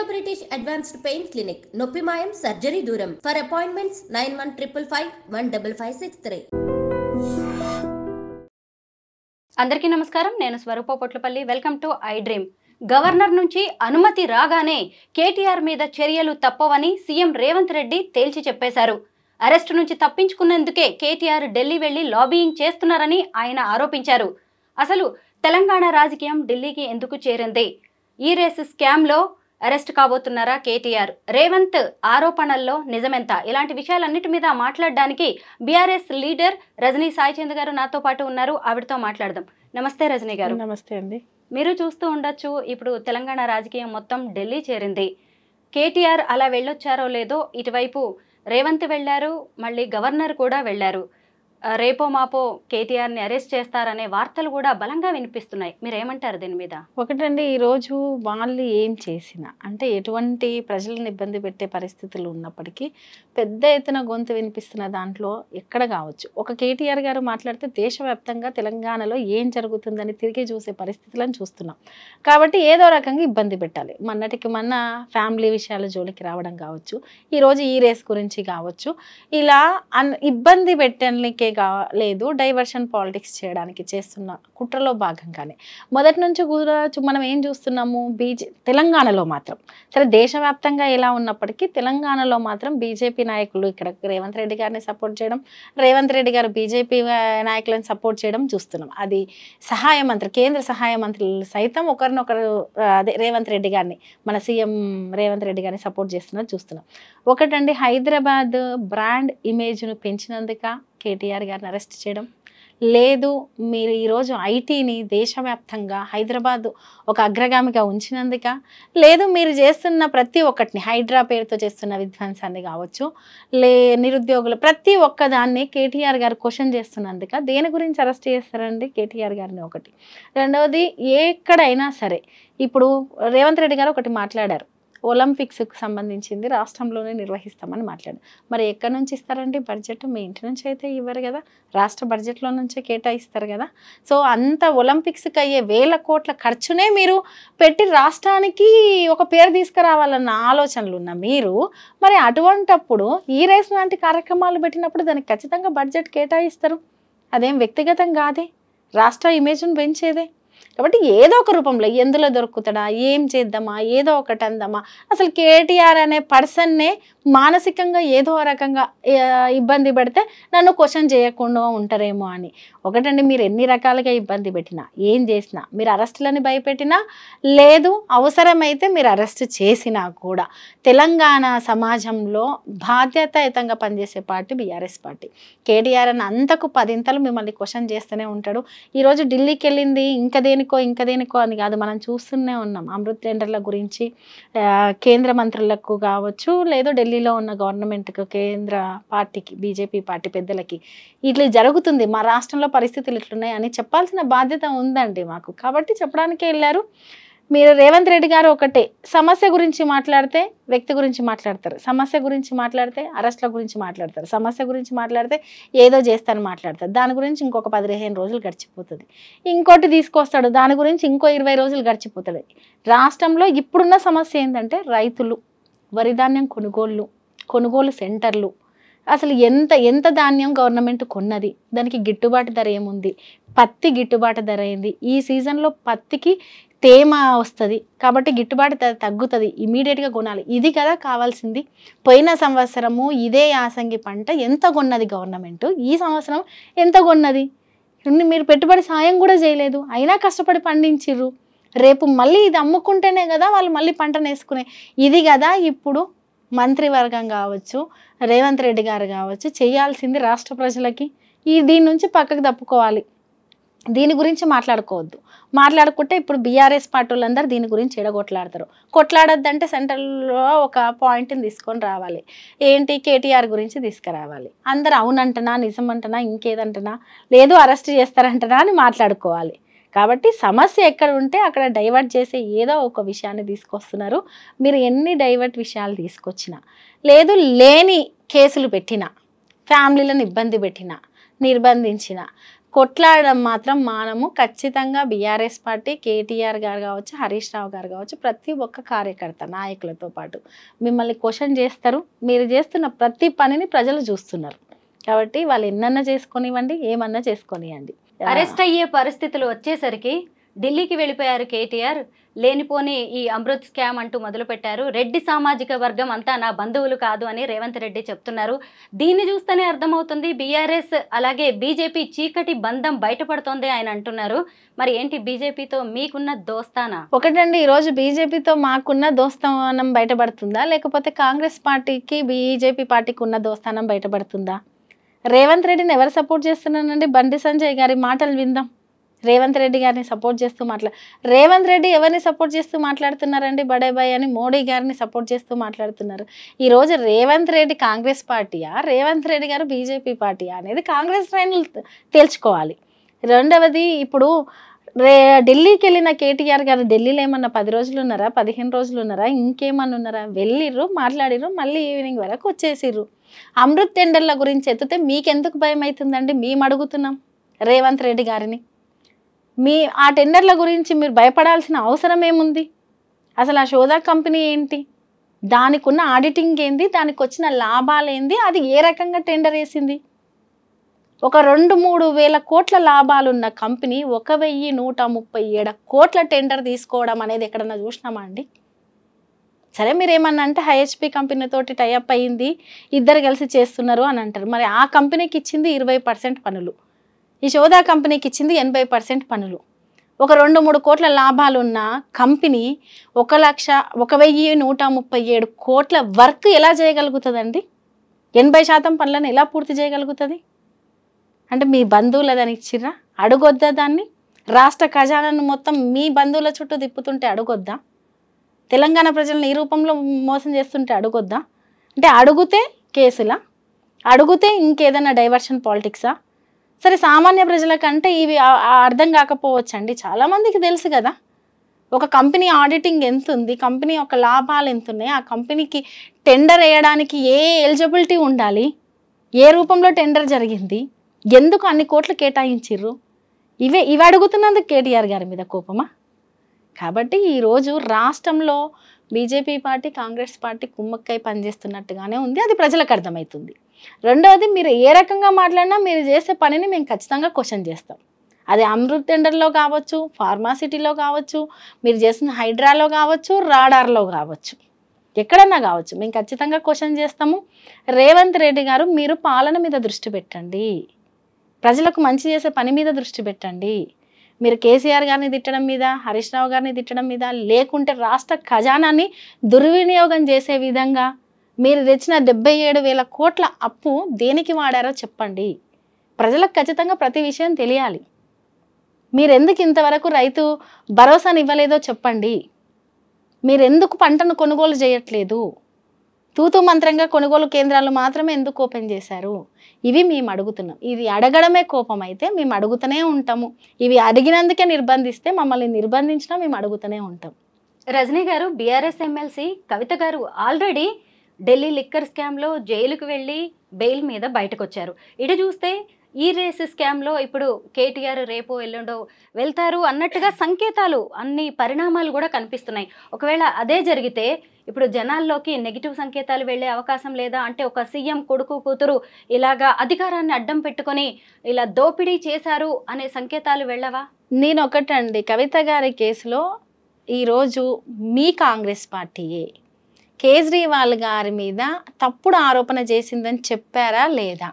British Advanced Pain Clinic, Noppimayam Surgery Duram. For appointments 9155515563. అందరికీ నమస్కారం. నేను Swaroopa Potlapalli. Welcome to I dream. Governor నుంచి అనుమతి రాగానే కేటీఆర్ మీద చర్యలు తప్పవని సీఎం రేవంత్ రెడ్డి తేల్చి చెప్పేశారు. అరెస్టు నుంచి తప్పించుకునేందుకే కేటీఆర్ ఢిల్లీ వెళ్లి లాబీయింగ్ చేస్తున్నారని ఆయన ఆరోపించారు. అసలు తెలంగాణ రాజకీయం ఢిల్లీకి ఎందుకు చేరింది? ఈ రేసు స్కామ్లో అరెస్ట్ కాబోతున్నారా కేటీఆర్? రేవంత్ ఆరోపణల్లో నిజమెంత? ఇలాంటి విషయాలన్నిటి మీద మాట్లాడడానికి బీఆర్ఎస్ లీడర్ రజనీ సాయిచంద్ గారు నాతో పాటు ఉన్నారు. ఆవిడతో మాట్లాడదాం. నమస్తే రజనీ గారు. నమస్తే అండి. మీరు చూస్తూ ఉండొచ్చు, ఇప్పుడు తెలంగాణ రాజకీయం మొత్తం ఢిల్లీ చేరింది. కేటీఆర్ అలా వెళ్ళొచ్చారో లేదో, ఇటువైపు రేవంత్ వెళ్ళారు, మళ్ళీ గవర్నర్ కూడా వెళ్ళారు. రేపో మాపో కేటీఆర్ని అరెస్ట్ చేస్తారనే వార్తలు కూడా బలంగా వినిపిస్తున్నాయి. మీరేమంటారు దీని మీద? ఒకటండి, ఈరోజు వాళ్ళు ఏం చేసినా అంటే ఎటువంటి ప్రజలను ఇబ్బంది పెట్టే పరిస్థితులు ఉన్నప్పటికీ పెద్ద ఎత్తున గొంతు వినిపిస్తున్న దాంట్లో ఎక్కడ కావచ్చు ఒక కేటీఆర్ గారు మాట్లాడితే దేశవ్యాప్తంగా తెలంగాణలో ఏం జరుగుతుందని తిరిగి చూసే పరిస్థితులను చూస్తున్నాం. కాబట్టి ఏదో రకంగా ఇబ్బంది పెట్టాలి. మొన్నటికి మొన్న ఫ్యామిలీ విషయాల జోలికి రావడం కావచ్చు, ఈరోజు ఈ రేస్ గురించి కావచ్చు, ఇలా ఇబ్బంది పెట్టడానికి లేదు, డైవర్షన్ పాలిటిక్స్ చేయడానికి చేస్తున్న కుట్రలో భాగంగానే మొదటి నుంచి కూడా మనం ఏం చూస్తున్నాము, తెలంగాణలో మాత్రం సరే దేశవ్యాప్తంగా ఎలా ఉన్నప్పటికీ తెలంగాణలో మాత్రం బీజేపీ నాయకులు ఇక్కడ రేవంత్ రెడ్డి గారిని సపోర్ట్ చేయడం, రేవంత్ రెడ్డి గారు బీజేపీ నాయకులను సపోర్ట్ చేయడం చూస్తున్నాం. అది సహాయ మంత్రి, కేంద్ర సహాయ మంత్రులు సైతం ఒకరినొకరు అదే రేవంత్ రెడ్డి గారిని, మన సీఎం రేవంత్ రెడ్డి గారిని సపోర్ట్ చేస్తున్నది చూస్తున్నాం. ఒకటండి, హైదరాబాద్ బ్రాండ్ ఇమేజ్ను పెంచినందుక కేటీఆర్ గారిని అరెస్ట్ చేయడం లేదు, మీరు ఈరోజు ఐటీని దేశవ్యాప్తంగా హైదరాబాద్ ఒక అగ్రగామిగా ఉంచినందుక లేదు, మీరు చేస్తున్న ప్రతి ఒక్కటిని హైడ్రా పేరుతో చేస్తున్న విధ్వంసాన్ని కావచ్చు, నిరుద్యోగులు ప్రతి ఒక్కదాన్ని కేటీఆర్ గారు క్వశ్చన్ చేస్తున్నందుక దేని గురించి అరెస్ట్ చేస్తారండి కేటీఆర్ గారిని? ఒకటి. రెండవది, ఎక్కడైనా సరే ఇప్పుడు రేవంత్ రెడ్డి గారు ఒకటి మాట్లాడారు, ఒలింపిక్స్కి సంబంధించింది రాష్ట్రంలోనే నిర్వహిస్తామని మాట్లాడారు. మరి ఎక్కడి నుంచి ఇస్తారండి బడ్జెట్? మీ ఇంటి నుంచి అయితే ఇవ్వరు కదా, రాష్ట్ర బడ్జెట్లో నుంచే కేటాయిస్తారు కదా. సో అంత ఒలింపిక్స్కి అయ్యే 1000 కోట్ల ఖర్చునే మీరు పెట్టి రాష్ట్రానికి ఒక పేరు తీసుకురావాలన్న ఆలోచనలు ఉన్న మీరు మరి అటువంటప్పుడు ఈ రేస్ లాంటి కార్యక్రమాలు పెట్టినప్పుడు దానికి ఖచ్చితంగా బడ్జెట్ కేటాయిస్తారు. అదేం వ్యక్తిగతం కాదే, రాష్ట్ర ఇమేజ్ను పెంచేదే. కాబట్టి ఏదో ఒక రూపంలో ఎందులో దొరుకుతాడా, ఏం చేద్దామా, ఏదో ఒకటి అందామా, అసలు కేటీఆర్ అనే పర్సన్నే మానసికంగా ఏదో రకంగా ఇబ్బంది పెడితే నన్ను క్వశ్చన్ చేయకుండా ఉంటారేమో అని. ఒకటండి, మీరు ఎన్ని రకాలుగా ఇబ్బంది పెట్టినా, ఏం చేసినా, మీరు అరెస్టులని భయపెట్టినా లేదు, అవసరమైతే మీరు అరెస్ట్ చేసినా కూడా తెలంగాణ సమాజంలో బాధ్యతాయుతంగా పనిచేసే పార్టీ బీఆర్ఎస్ పార్టీ. కేటీఆర్ అని అంతకు 10 మిమ్మల్ని క్వశ్చన్ చేస్తూనే ఉంటాడు. ఈరోజు ఢిల్లీకి వెళ్ళింది ఇంకా దేనికో అని కాదు, మనం చూస్తూనే ఉన్నాం. అమృత్ టెండర్ల గురించి కేంద్ర మంత్రులకు కావచ్చు, లేదు ఢిల్లీలో ఉన్న గవర్నమెంట్కు, కేంద్ర పార్టీకి, బీజేపీ పార్టీ పెద్దలకి ఇట్లా జరుగుతుంది, మా రాష్ట్రంలో పరిస్థితులు ఇట్లున్నాయి అని చెప్పాల్సిన బాధ్యత ఉందండి మాకు. కాబట్టి చెప్పడానికే వెళ్ళారు. మీరు రేవంత్ రెడ్డి గారు ఒకటే, సమస్య గురించి మాట్లాడితే వ్యక్తి గురించి మాట్లాడతారు, సమస్య గురించి మాట్లాడితే అరెస్ట్ల గురించి మాట్లాడతారు, సమస్య గురించి మాట్లాడితే ఏదో చేస్తారని మాట్లాడతారు. దాని గురించి ఇంకొక 15 రోజులు గడిచిపోతుంది. ఇంకోటి తీసుకొస్తాడు, దాని గురించి ఇంకో 20 రోజులు గడిచిపోతుంది. రాష్ట్రంలో ఇప్పుడున్న సమస్య ఏంటంటే రైతులు, వరిధాన్యం కొనుగోలు సెంటర్లు, అసలు ఎంత ధాన్యం గవర్నమెంట్ కొన్నది, దానికి గిట్టుబాటు ధర ఏముంది, పత్తి గిట్టుబాటు ధర ఏంది, ఈ సీజన్లో పత్తికి తేమ వస్తుంది కాబట్టి గిట్టుబాటు ధర తగ్గుతుంది, ఇమీడియట్గా కొనాలి, ఇది కదా కావాల్సింది. పోయిన సంవత్సరము ఇదే యాసంగి పంట ఎంత కొన్నది గవర్నమెంట్, ఈ సంవత్సరం ఎంత కొన్నది? మీరు పెట్టుబడి సాయం కూడా చేయలేదు, అయినా కష్టపడి పండించిర్రు. రేపు మళ్ళీ ఇది అమ్ముకుంటేనే కదా వాళ్ళు మళ్ళీ పంటను వేసుకునే. ఇది కదా ఇప్పుడు మంత్రివర్గం కావచ్చు, రేవంత్ రెడ్డి గారు కావచ్చు చేయాల్సింది రాష్ట్ర ప్రజలకి. దీని నుంచి పక్కకు తప్పుకోవాలి, దీని గురించి మాట్లాడుకుంటే ఇప్పుడు బీఆర్ఎస్ పార్టీ వాళ్ళందరూ దీని గురించి ఎడగొట్లాడతారు. కొట్లాడొద్దంటే సెంట్రల్లో ఒక పాయింట్ని తీసుకొని రావాలి, ఏంటి కేటీఆర్ గురించి తీసుకురావాలి. అందరు అవునంటనా, నిజమంటనా, ఇంకేదంటనా, లేదు అరెస్ట్ చేస్తారంటనా అని మాట్లాడుకోవాలి. కాబట్టి సమస్య ఎక్కడ ఉంటే అక్కడ డైవర్ట్ చేసే ఏదో ఒక విషయాన్ని తీసుకొస్తున్నారు. మీరు ఎన్ని డైవర్ట్ విషయాలు తీసుకొచ్చినా, లేదు లేని కేసులు పెట్టినా, ఫ్యామిలీలను ఇబ్బంది పెట్టినా, నిర్బంధించిన, కొట్లాడడం మాత్రం మానము. ఖచ్చితంగా బీఆర్ఎస్ పార్టీ, కేటీఆర్ గారు కావచ్చు, హరీష్ రావు గారు కావచ్చు, ప్రతి ఒక్క కార్యకర్త నాయకులతో పాటు మిమ్మల్ని క్వశ్చన్ చేస్తారు. మీరు చేస్తున్న ప్రతి పనిని ప్రజలు చూస్తున్నారు కాబట్టి వాళ్ళు ఎన్నన్నా చేసుకొనివ్వండి, ఏమన్నా చేసుకొనివ్వండి. అరెస్ట్ అయ్యే పరిస్థితులు వచ్చేసరికి ఢిల్లీకి వెళ్ళిపోయారు కేటీఆర్. లేనిపోని ఈ అమృత్ స్కామ్ అంటూ మొదలుపెట్టారు. రెడ్డి సామాజిక వర్గం అంతా నా బంధువులు కాదు అని రేవంత్ రెడ్డి చెప్తున్నారు. దీన్ని చూస్తేనే అర్థమవుతుంది బీఆర్ఎస్ అలాగే బీజేపీ చీకటి బంధం బయటపడుతోంది ఆయన అంటున్నారు. మరి ఏంటి బీజేపీతో మీకున్న దోస్తానా? ఒకటండి, ఈరోజు బీజేపీతో మాకున్న దోస్తానం బయటపడుతుందా, లేకపోతే కాంగ్రెస్ పార్టీకి బీజేపీ పార్టీకి ఉన్న దోస్తానం బయటపడుతుందా? రేవంత్ రెడ్డిని ఎవరు సపోర్ట్ చేస్తున్నానండి? బండి సంజయ్ గారి మాటలు విందాం. రేవంత్ రెడ్డి గారిని సపోర్ట్ చేస్తూ రేవంత్ రెడ్డి ఎవరిని సపోర్ట్ చేస్తూ మాట్లాడుతున్నారండి? బడే బాయ్ అని మోడీ గారిని సపోర్ట్ చేస్తూ మాట్లాడుతున్నారు. ఈరోజు రేవంత్ రెడ్డి కాంగ్రెస్ పార్టీయా, రేవంత్ రెడ్డి గారు బీజేపీ పార్టీయా అనేది కాంగ్రెస్ శ్రేణులు తేల్చుకోవాలి. రెండవది, ఇప్పుడు ఢిల్లీకి వెళ్ళిన కేటీఆర్ గారు ఢిల్లీలో ఏమన్నా 10 రోజులు ఉన్నారా, 15 రోజులు ఉన్నారా, ఇంకేమన్నా ఉన్నారా? వెళ్ళిర్రు, మాట్లాడిర్రు, మళ్ళీ ఈవినింగ్ వరకు వచ్చేసిర్రు. అమృత్ టెండర్ల గురించి ఎత్తితే మీకెందుకు భయం అవుతుందండి? మేము అడుగుతున్నాం రేవంత్ రెడ్డి గారిని. ఆ టెండర్ల గురించి మీరు భయపడాల్సిన అవసరం ఏముంది? అసలు ఆ శోధా కంపెనీ ఏంటి, దానికి ఉన్న ఆడిటింగ్ ఏంది, దానికి వచ్చిన లాభాలు ఏంది, అది ఏ రకంగా టెండర్ వేసింది? ఒక 2-3 వేల కోట్ల లాభాలున్న కంపెనీ 1137 కోట్ల టెండర్ తీసుకోవడం అనేది ఎక్కడన్నా చూసినామా అండి? సరే, మీరు ఏమన్నా అంటే హెచ్పి కంపెనీతోటి టైఅప్ అయ్యింది, ఇద్దరు కలిసి చేస్తున్నారు అని అంటారు. మరి ఆ కంపెనీకి ఇచ్చింది 20% పనులు, ఈ శోధా కంపెనీకి ఇచ్చింది 80% పనులు. ఒక 2-3 కోట్ల లాభాలు ఉన్న కంపెనీ 1,137 కోట్ల వర్క్ ఎలా చేయగలుగుతుందండి? 80% పనులను ఎలా పూర్తి చేయగలుగుతుంది? అంటే మీ బంధువులదని ఇచ్చిర్రా? అడుగొద్దా దాన్ని? రాష్ట్ర ఖజానాను మొత్తం మీ బంధువుల చుట్టూ తిప్పుతుంటే అడుగొద్దా? తెలంగాణ ప్రజలను ఈ రూపంలో మోసం చేస్తుంటే అడుగొద్దా? అంటే అడుగుతే కేసులా, అడుగుతే ఇంకేదైనా డైవర్షన్ పాలిటిక్సా? సరే, సామాన్య ప్రజలకంటే ఇవి అర్థం కాకపోవచ్చండి. చాలామందికి తెలుసు కదా ఒక కంపెనీ ఆడిటింగ్ ఎంత ఉంది, కంపెనీ యొక్క లాభాలు ఎంత ఉన్నాయి, ఆ కంపెనీకి టెండర్ వేయడానికి ఏ ఎలిజిబిలిటీ ఉండాలి, ఏ రూపంలో టెండర్ జరిగింది, ఎందుకు అన్ని కోట్లు కేటాయించిర్రు, ఇవి అడుగుతున్నందుకు కేటీఆర్ గారి మీద కోపమా? కాబట్టి ఈరోజు రాష్ట్రంలో బీజేపీ పార్టీ, కాంగ్రెస్ పార్టీ కుమ్మక్కై పనిచేస్తున్నట్టుగానే ఉంది. అది ప్రజలకు అర్థమవుతుంది. రెండవది, మీరు ఏ రకంగా మాట్లాడినా మీరు చేసే పనిని మేము ఖచ్చితంగా క్వశ్చన్ చేస్తాం. అది అమృత్ టెండర్లో కావచ్చు, ఫార్మాసిటీలో కావచ్చు, మీరు చేసిన హైడ్రాలో కావచ్చు, రాడార్లో కావచ్చు, ఎక్కడన్నా కావచ్చు, మేము ఖచ్చితంగా క్వశ్చన్ చేస్తాము. రేవంత్ రెడ్డి గారు, మీరు పాలన మీద దృష్టి పెట్టండి, ప్రజలకు మంచి చేసే పని మీద దృష్టి పెట్టండి. మీరు కేసీఆర్ గారిని తిట్టడం మీద, హరీష్ రావు గారిని తిట్టడం మీద, లేకుంటే రాష్ట్ర ఖజానాన్ని దుర్వినియోగం చేసే విధంగా మీరు తెచ్చిన 77,000 కోట్ల అప్పు దేనికి వాడారో చెప్పండి. ప్రజలకు ఖచ్చితంగా ప్రతి విషయం తెలియాలి. మీరు ఎందుకు ఇంతవరకు రైతు భరోసాని ఇవ్వలేదో చెప్పండి. మీరు ఎందుకు పంటను కొనుగోలు చేయట్లేదు? తూతూ మంత్రంగా కొనుగోలు కేంద్రాలు మాత్రమే ఎందుకు ఓపెన్ చేశారు? ఇవి మేము అడుగుతున్నాం. ఇది అడగడమే కోపం అయితే మేము అడుగుతూనే ఉంటాము. ఇవి అడిగినందుకే నిర్బంధిస్తే మమ్మల్ని నిర్బంధించినా మేము అడుగుతూనే ఉంటాం. రజనీ గారు, బీఆర్ఎస్ ఎమ్మెల్సీ కవిత గారు ఆల్రెడీ ఢిల్లీ లిక్కర్ స్కామ్లో జైలుకు వెళ్ళి బెయిల్ మీద బయటకు వచ్చారు. ఇటు చూస్తే ఈ రేస్ స్కామ్లో ఇప్పుడు కేటీఆర్ రేపు ఎల్లుండో వెళ్తారు అన్నట్టుగా సంకేతాలు, అన్ని పరిణామాలు కూడా కనిపిస్తున్నాయి. ఒకవేళ అదే జరిగితే ఇప్పుడు జనాల్లోకి నెగిటివ్ సంకేతాలు వెళ్ళే అవకాశం లేదా? అంటే ఒక సీఎం కొడుకు కూతురు ఇలాగా అధికారాన్ని అడ్డం పెట్టుకొని ఇలా దోపిడీ చేశారు అనే సంకేతాలు వెళ్ళవా? నేను ఒకటండి, కవిత గారి కేసులో ఈరోజు మీ కాంగ్రెస్ పార్టీయే కేజ్రీవాల్ గారి మీద తప్పుడు ఆరోపణ చేసిందని చెప్పారా లేదా?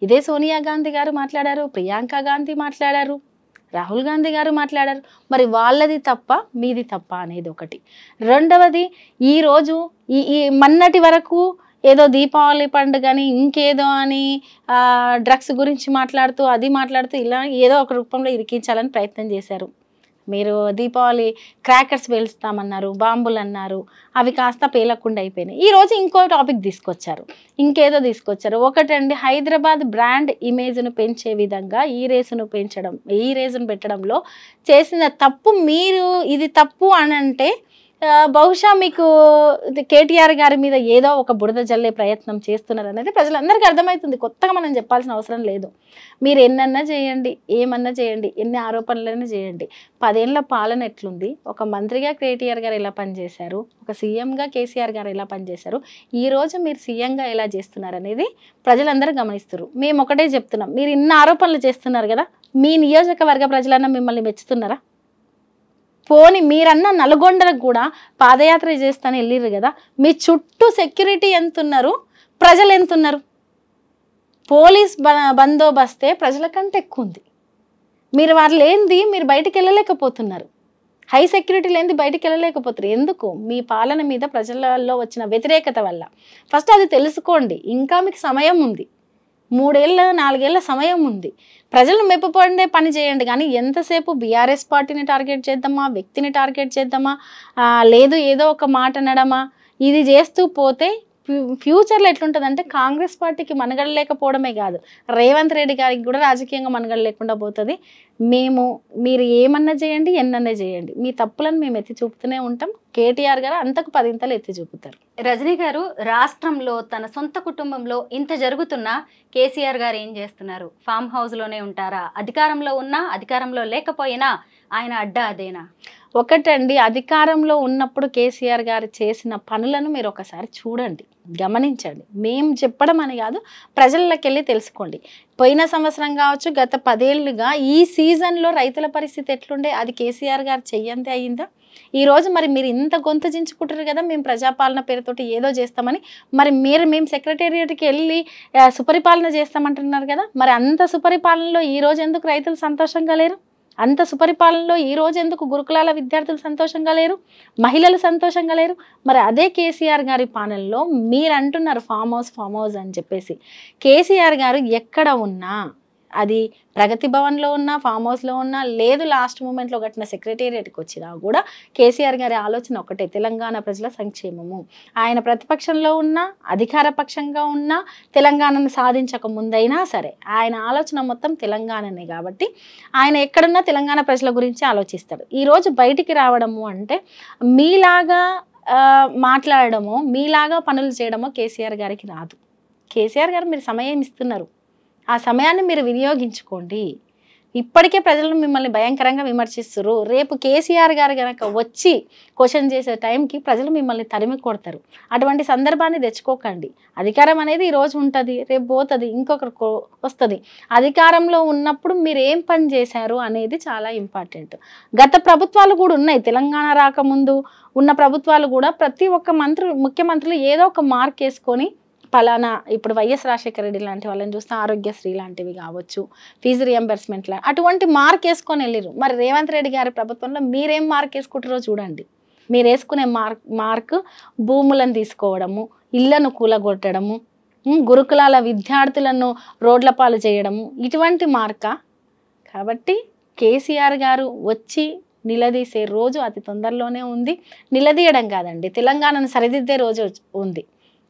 ఇదే సోనియా గాంధీ గారు మాట్లాడారు, ప్రియాంక గాంధీ మాట్లాడారు, రాహుల్ గాంధీ గారు మాట్లాడారు. మరి వాళ్ళది తప్ప మీది తప్ప అనేది ఒకటి. రెండవది, ఈరోజు ఈ మొన్నటి వరకు ఏదో దీపావళి పండుగని ఇంకేదో అని డ్రగ్స్ గురించి మాట్లాడుతూ అది మాట్లాడుతూ ఇలా ఏదో ఒక రూపంలో ఇరికించాలని ప్రయత్నం చేశారు. మీరు దీపావళి క్రాకర్స్ పేలుస్తామన్నారు, బాంబులు అన్నారు, అవి కాస్త పేలకుండా అయిపోయినాయి. ఈరోజు ఇంకో టాపిక్ తీసుకొచ్చారు, ఇంకేదో తీసుకొచ్చారు. ఒకటండి, హైదరాబాద్ బ్రాండ్ ఇమేజ్ను పెంచే విధంగా ఈ రేసును పెట్టడంలో చేసిన తప్పు. మీరు ఇది తప్పు అని అంటే బహుశా మీకు కేటీఆర్ గారి మీద ఏదో ఒక బురద జల్లే ప్రయత్నం చేస్తున్నారు అనేది ప్రజలందరికీ అర్థమవుతుంది. కొత్తగా మనం చెప్పాల్సిన అవసరం లేదు. మీరు ఎన్నన్నా చేయండి, ఏమన్నా చేయండి, ఎన్ని ఆరోపణలైనా చేయండి, 10 ఏళ్ల పాలన ఎట్లుంది, ఒక మంత్రిగా కేటీఆర్ గారు ఎలా పనిచేశారు, ఒక సీఎంగా కేసీఆర్ గారు ఎలా పనిచేశారు, ఈరోజు మీరు సీఎంగా ఎలా చేస్తున్నారు అనేది ప్రజలందరూ గమనిస్తారు. మేము ఒకటే చెప్తున్నాం, మీరు ఇన్ని ఆరోపణలు చేస్తున్నారు కదా, మీ నియోజకవర్గ ప్రజలన్నా మిమ్మల్ని మెచ్చుతున్నారా? పోని మీరన్న నల్గొండలకు కూడా పాదయాత్ర చేస్తాను వెళ్ళిర్రు కదా, మీ చుట్టూ సెక్యూరిటీ ఎంత ఉన్నారు, ప్రజలు ఎంత ఉన్నారు? పోలీస్ బందోబస్తే ప్రజల కంటే ఎక్కువ ఉంది. మీరు వారు లేనిది మీరు బయటికి వెళ్ళలేకపోతున్నారు. హై సెక్యూరిటీ లేనిది బయటికి వెళ్ళలేకపోతారు. ఎందుకు? మీ పాలన మీద ప్రజలలో వచ్చిన వ్యతిరేకత వల్ల. ఫస్ట్ అది తెలుసుకోండి. ఇంకా మీకు సమయం ఉంది. 3 ఏళ్ళ 4 ఏళ్ళ సమయం ఉంది. ప్రజలు మెప్పుపడే పని చేయండి. కానీ ఎంతసేపు బీఆర్ఎస్ పార్టీని టార్గెట్ చేద్దామా, వ్యక్తిని టార్గెట్ చేద్దామా, లేదు ఏదో ఒక మాట అనడమా, ఇది చేస్తూ పోతే ఫ్యూచర్లో ఎట్లుంటుందంటే కాంగ్రెస్ పార్టీకి మనుగడ లేకపోవడమే కాదు, రేవంత్ రెడ్డి గారికి కూడా రాజకీయంగా మనుగడ లేకుండా పోతుంది. మీరు ఏమన్నా చేయండి, ఎన్నన్నా చేయండి, మీ తప్పులను మేము ఎత్తి చూపుతూనే ఉంటాం. కేటీఆర్ గారు అంతకు 10 ఇంతలు ఎత్తి చూపుతారు. రజనీ గారు, రాష్ట్రంలో తన సొంత కుటుంబంలో ఇంత జరుగుతున్నా కేసీఆర్ గారు ఏం చేస్తున్నారు? ఫామ్ హౌస్లోనే ఉంటారా? అధికారంలో ఉన్నా అధికారంలో లేకపోయినా ఆయన అడ్డా అదేనా? ఒకటండి, అధికారంలో ఉన్నప్పుడు కేసీఆర్ గారు చేసిన పనులను మీరు ఒకసారి చూడండి, గమనించండి. మేము చెప్పడం అని కాదు, ప్రజల్లోకి వెళ్ళి తెలుసుకోండి. పోయిన సంవత్సరం కావచ్చు, గత 10 ఏళ్ళుగా ఈ సీజన్లో రైతుల పరిస్థితి ఎట్లుండే, అది కేసీఆర్ గారు చెయ్యంతే అయ్యిందా? ఈరోజు మరి మీరు ఇంత గొంతు చించుకుంటారు కదా, మేము ప్రజాపాలన పేరుతోటి ఏదో చేస్తామని. మరి మేము సెక్రటేరియట్కి వెళ్ళి సుపరిపాలన చేస్తామంటున్నారు కదా, మరి అంత సుపరిపాలనలో ఈరోజు ఎందుకు రైతులు సంతోషంగా లేరు? అంత సుపరిపాలనలో ఈరోజు ఎందుకు గురుకులాల విద్యార్థులు సంతోషంగా లేరు, మహిళలు సంతోషంగా లేరు? మరి అదే కేసీఆర్ గారి పాలనలో మీరు అంటున్నారు ఫామ్ హౌస్ అని చెప్పేసి. కేసీఆర్ గారు ఎక్కడ ఉన్నా, అది ప్రగతి భవన్లో ఉన్నా, ఫామ్ హౌస్లో ఉన్నా, లేదు లాస్ట్ మూమెంట్లో కట్టిన సెక్రటేరియట్కి వచ్చినా కూడా కేసీఆర్ గారి ఆలోచన ఒకటే, తెలంగాణ ప్రజల సంక్షేమము. ఆయన ప్రతిపక్షంలో ఉన్నా, అధికార పక్షంగా ఉన్నా, తెలంగాణను సాధించక ముందైనా సరే ఆయన ఆలోచన మొత్తం తెలంగాణనే. కాబట్టి ఆయన ఎక్కడున్నా తెలంగాణ ప్రజల గురించి ఆలోచిస్తాడు. ఈరోజు బయటికి రావడము అంటే మీలాగా మాట్లాడడమో, మీలాగా పనులు చేయడమో కేసీఆర్ గారికి రాదు. కేసీఆర్ గారు మీరు సమయం ఇస్తున్నారు, ఆ సమయాన్ని మీరు వినియోగించుకోండి. ఇప్పటికే ప్రజలు మిమ్మల్ని భయంకరంగా విమర్శిస్తారు. రేపు కేసీఆర్ గారు కనుక వచ్చి క్వశ్చన్ చేసే టైంకి ప్రజలు మిమ్మల్ని తరిమి కొడతారు. అటువంటి సందర్భాన్ని తెచ్చుకోకండి. అధికారం అనేది ఈరోజు ఉంటుంది, రేపు పోతుంది, ఇంకొకరికి వస్తుంది. అధికారంలో ఉన్నప్పుడు మీరు ఏం పని చేశారు అనేది చాలా ఇంపార్టెంట్. గత ప్రభుత్వాలు కూడా ఉన్నాయి, తెలంగాణ రాకముందు ఉన్న ప్రభుత్వాలు కూడా ప్రతి ఒక్క ముఖ్యమంత్రులు ఏదో ఒక మార్క్ వేసుకొని, పలానా ఇప్పుడు వైఎస్ రాజశేఖర రెడ్డి లాంటి వాళ్ళని చూస్తే ఆరోగ్యశ్రీ లాంటివి కావచ్చు, ఫీజు రియంబర్స్మెంట్ అటువంటి మార్క్ వేసుకొని వెళ్ళిరు. మరి రేవంత్ రెడ్డి గారి ప్రభుత్వంలో మీరేం మార్క్ వేసుకుంటారో చూడండి. మీరు వేసుకునే మార్క్ భూములను తీసుకోవడము, ఇళ్లను కూలగొట్టడము, గురుకులాల విద్యార్థులను రోడ్ల పాలు చేయడము, ఇటువంటి మార్కా? కాబట్టి కేసీఆర్ గారు వచ్చి నిలదీసే రోజు అతి తొందరలోనే ఉంది. నిలదీయడం కాదండి, తెలంగాణను సరిదిద్దే రోజు ఉంది.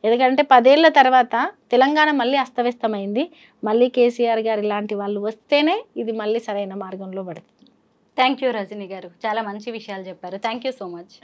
ఎందుకంటే 10 ఏళ్ల తర్వాత తెలంగాణ మళ్ళీ అస్తవ్యస్తమైంది. మళ్ళీ కేసీఆర్ గారు ఇలాంటి వాళ్ళు వస్తేనే ఇది మళ్ళీ సరైన మార్గంలో పడుతుంది. థ్యాంక్ యూ రజనీ గారు, చాలా మంచి విషయాలు చెప్పారు. Thank you so much.